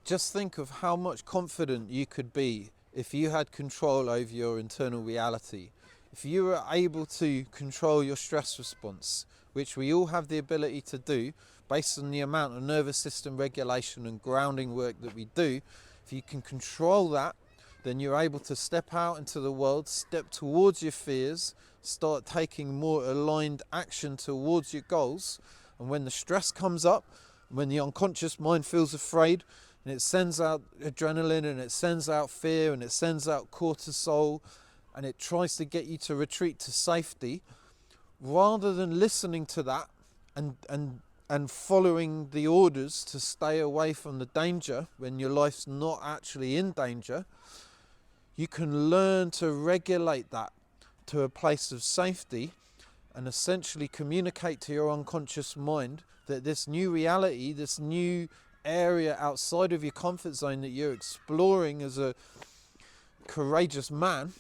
Just think of how much confident you could be if you had control over your internal reality. If you were able to control your stress response, which we all have the ability to do based on the amount of nervous system regulation and grounding work that we do, if you can control that, then you're able to step out into the world, step towards your fears, start taking more aligned action towards your goals. And when the stress comes up, when the unconscious mind feels afraid, and it sends out adrenaline, and it sends out fear, and it sends out cortisol, and it tries to get you to retreat to safety, rather than listening to that and following the orders to stay away from the danger when your life's not actually in danger, you can learn to regulate that to a place of safety and essentially communicate to your unconscious mind that this new reality, this new area outside of your comfort zone that you're exploring as a courageous man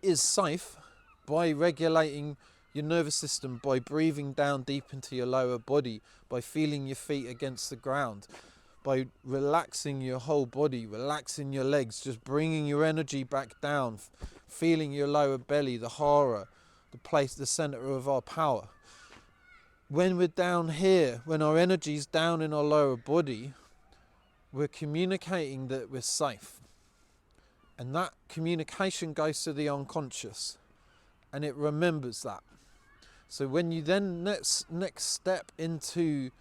is safe by regulating your nervous system, by breathing down deep into your lower body, by feeling your feet against the ground, by relaxing your whole body, relaxing your legs, just bringing your energy back down, feeling your lower belly, the hara, the place, the center of our power. When we're down here, when our energy's down in our lower body, we're communicating that we're safe. And that communication goes to the unconscious, and it remembers that. So when you then next step into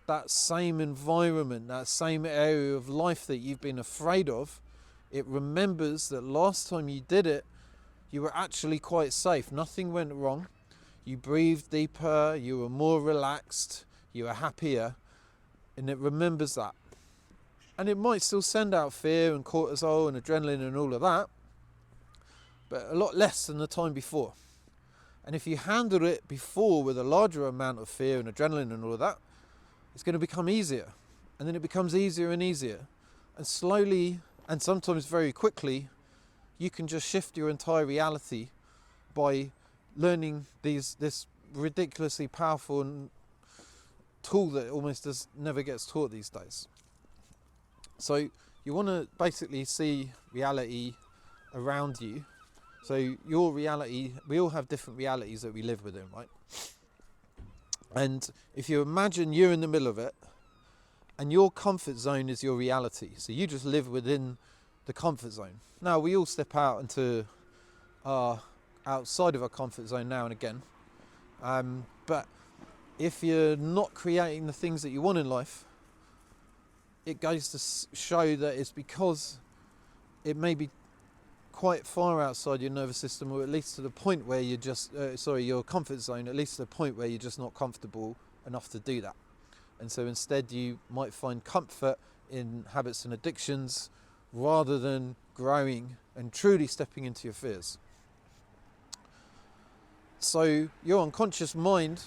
that same environment, that same area of life that you've been afraid of, it remembers that last time you did it, you were actually quite safe. Nothing went wrong. You breathed deeper, you were more relaxed, you were happier, and it remembers that. And it might still send out fear and cortisol and adrenaline and all of that, but a lot less than the time before. And if you handled it before with a larger amount of fear and adrenaline and all of that, it's going to become easier. And then it becomes easier and easier. And slowly, and sometimes very quickly, you can just shift your entire reality by learning this ridiculously powerful tool that almost never gets taught these days. So you want to basically see reality around you. So your reality, we all have different realities that we live within, right? And if you imagine you're in the middle of it, and your comfort zone is your reality, so you just live within the comfort zone. Now we all step out into outside of our comfort zone now and again, but if you're not creating the things that you want in life, it goes to show that it's because it may be quite far outside your nervous system, or at least to the point where you're just your comfort zone, at least to the point where you're just not comfortable enough to do that. And so instead you might find comfort in habits and addictions rather than growing and truly stepping into your fears. So your unconscious mind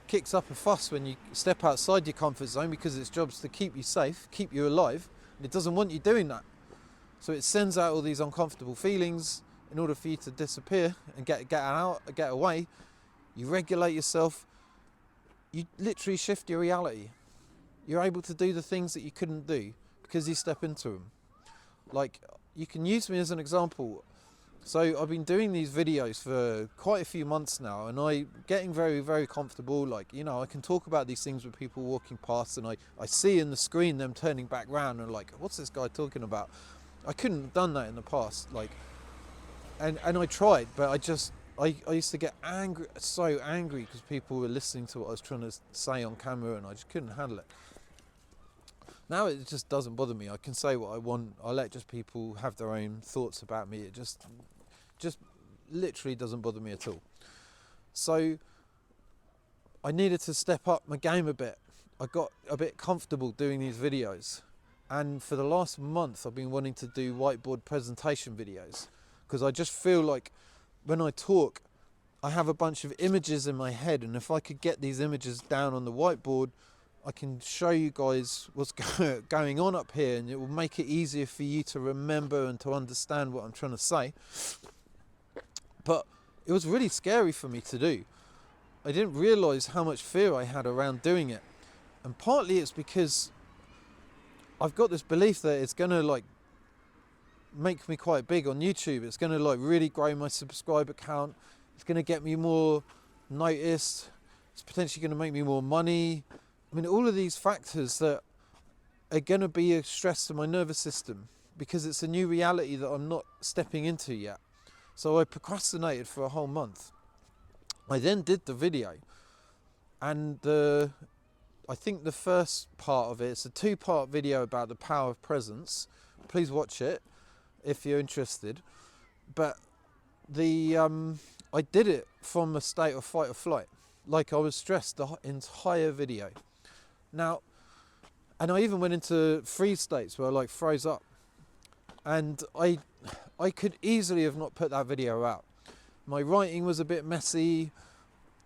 kicks up a fuss when you step outside your comfort zone, because its job's to keep you safe, keep you alive, and it doesn't want you doing that. So it sends out all these uncomfortable feelings in order for you to disappear and get out, get away. You regulate yourself. You literally shift your reality. You're able to do the things that you couldn't do because you step into them. Like, you can use me as an example. So I've been doing these videos for quite a few months now, and I'm getting very, very comfortable. Like, you know, I can talk about these things with people walking past, and I see in the screen them turning back round and like, what's this guy talking about? I couldn't have done that in the past. Like, and I tried, but I used to get angry, so angry, because people were listening to what I was trying to say on camera, and I just couldn't handle it. Now it just doesn't bother me. I can say what I want. I let just people have their own thoughts about me. It just literally doesn't bother me at all. So I needed to step up my game a bit. I got a bit comfortable doing these videos. And for the last month, I've been wanting to do whiteboard presentation videos, because I just feel like when I talk, I have a bunch of images in my head, and if I could get these images down on the whiteboard, I can show you guys what's going on up here, and it will make it easier for you to remember and to understand what I'm trying to say. But it was really scary for me to do. I didn't realise how much fear I had around doing it. And partly it's because I've got this belief that it's gonna like make me quite big on YouTube. It's gonna like really grow my subscriber count. It's gonna get me more noticed. It's potentially gonna make me more money. I mean, all of these factors that are gonna be a stress to my nervous system because it's a new reality that I'm not stepping into yet. So I procrastinated for a whole month. I then did the video, and I think the first part of it's a 2-part video about the power of presence. Please watch it if you're interested. But I did it from a state of fight or flight, like I was stressed the entire video. Now, and I even went into freeze states where I like froze up, and I could easily have not put that video out. My writing was a bit messy.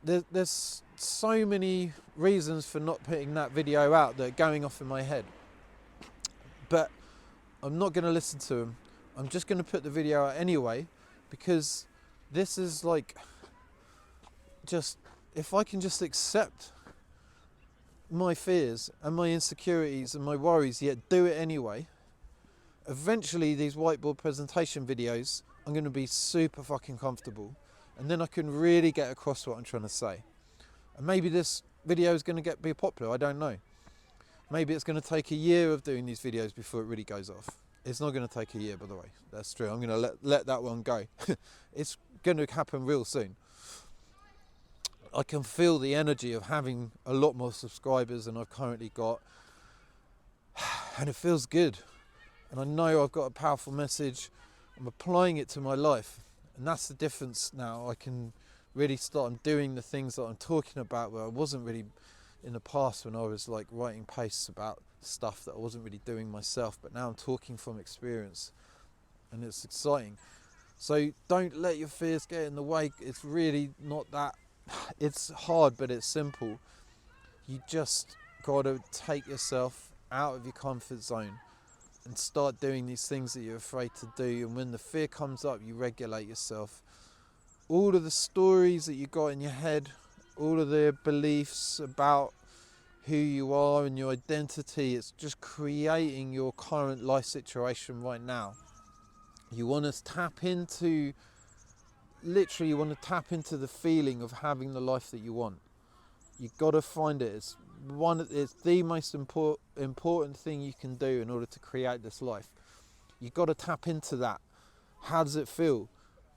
There's so many reasons for not putting that video out that are going off in my head. But I'm not going to listen to them. I'm just going to put the video out anyway, because this is like, just, if I can just accept my fears and my insecurities and my worries, yet do it anyway, eventually these whiteboard presentation videos, I'm going to be super fucking comfortable, and then I can really get across what I'm trying to say. And maybe this video is going to be popular, I don't know. Maybe it's going to take a year of doing these videos before it really goes off. It's not going to take a year, by the way. That's true. I'm going to let that one go. It's going to happen real soon. I can feel the energy of having a lot more subscribers than I've currently got. And it feels good. And I know I've got a powerful message. I'm applying it to my life. And that's the difference now. I can really start. I'm doing the things that I'm talking about where I wasn't really in the past, when I was like writing posts about stuff that I wasn't really doing myself. But now I'm talking from experience. And it's exciting. So don't let your fears get in the way. It's really not that. It's hard, but it's simple. You just got to take yourself out of your comfort zone and start doing these things that you're afraid to do. And when the fear comes up, you regulate yourself. All of the stories that you got in your head, all of the beliefs about who you are and your identity, it's just creating your current life situation right now. You want to tap into, literally you want to tap into the feeling of having the life that you want. You've got to find it. It's the most important thing you can do in order to create this life. You've got to tap into that. How does it feel?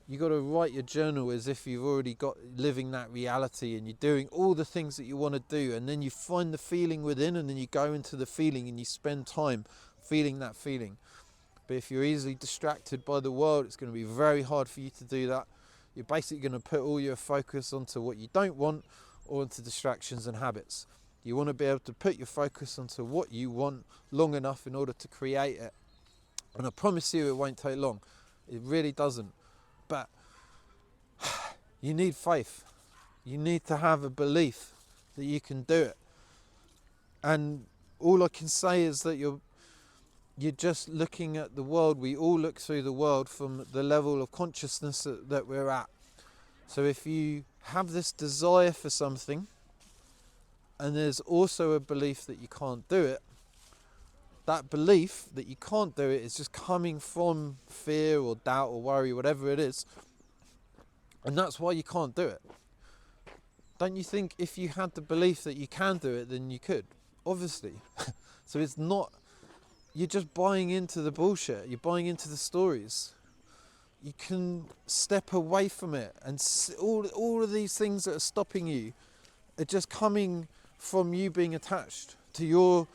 You've got to write your journal as if you've already got living that reality, and you're doing all the things that you want to do, and then you find the feeling within, and then you go into the feeling and you spend time feeling that feeling. But if you're easily distracted by the world, it's going to be very hard for you to do that. You're basically going to put all your focus onto what you don't want, or onto distractions and habits. You want to be able to put your focus onto what you want long enough in order to create it. And I promise you it won't take long. It really doesn't. But you need faith. You need to have a belief that you can do it. And all I can say is that you're just looking at the world. We all look through the world from the level of consciousness that we're at. So if you have this desire for something, and there's also a belief that you can't do it, that belief that you can't do it is just coming from fear or doubt or worry, whatever it is, and that's why you can't do it. Don't you think if you had the belief that you can do it, then you could? Obviously. So it's not, you're just buying into the bullshit, you're buying into the stories. You can step away from it, and all of these things that are stopping you are just coming from you being attached to your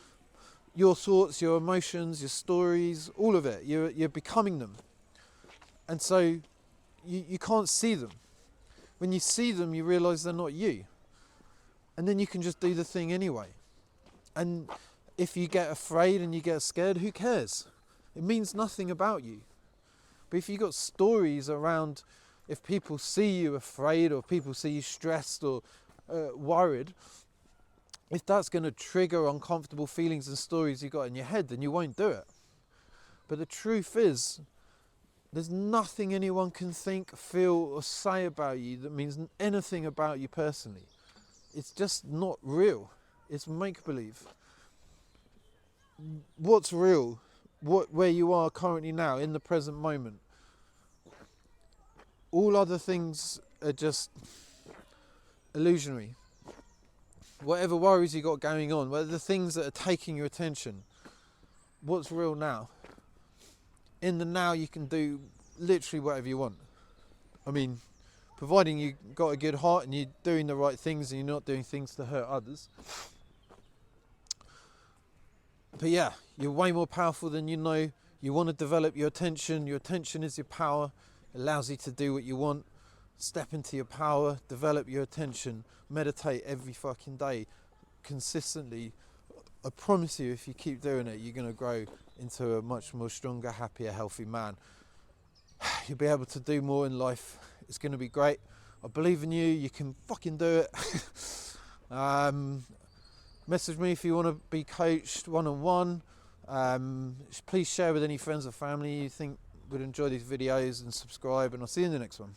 thoughts, your emotions, your stories, all of it. You're becoming them. And so you can't see them. When you see them, you realise they're not you. And then you can just do the thing anyway. And if you get afraid and you get scared, who cares? It means nothing about you. But if you've got stories around, if people see you afraid, or people see you stressed or worried, if that's going to trigger uncomfortable feelings and stories you got in your head, then you won't do it. But the truth is, there's nothing anyone can think, feel or say about you that means anything about you personally. It's just not real. It's make-believe. what's real, where you are currently now in the present moment. All other things are just illusionary. Whatever worries you got going on, whatever the things that are taking your attention, what's real now? In the now you can do literally whatever you want. I mean, providing you got a good heart and you're doing the right things and you're not doing things to hurt others. But yeah, you're way more powerful than you know. You want to develop your attention. Your attention is your power. It allows you to do what you want. Step into your power, develop your attention, meditate every fucking day, consistently. I promise you, if you keep doing it, you're going to grow into a much more stronger, happier, healthy man. You'll be able to do more in life. It's going to be great. I believe in you. You can fucking do it. Message me if you want to be coached one-on-one. Please share with any friends or family you think would enjoy these videos, and subscribe, and I'll see you in the next one.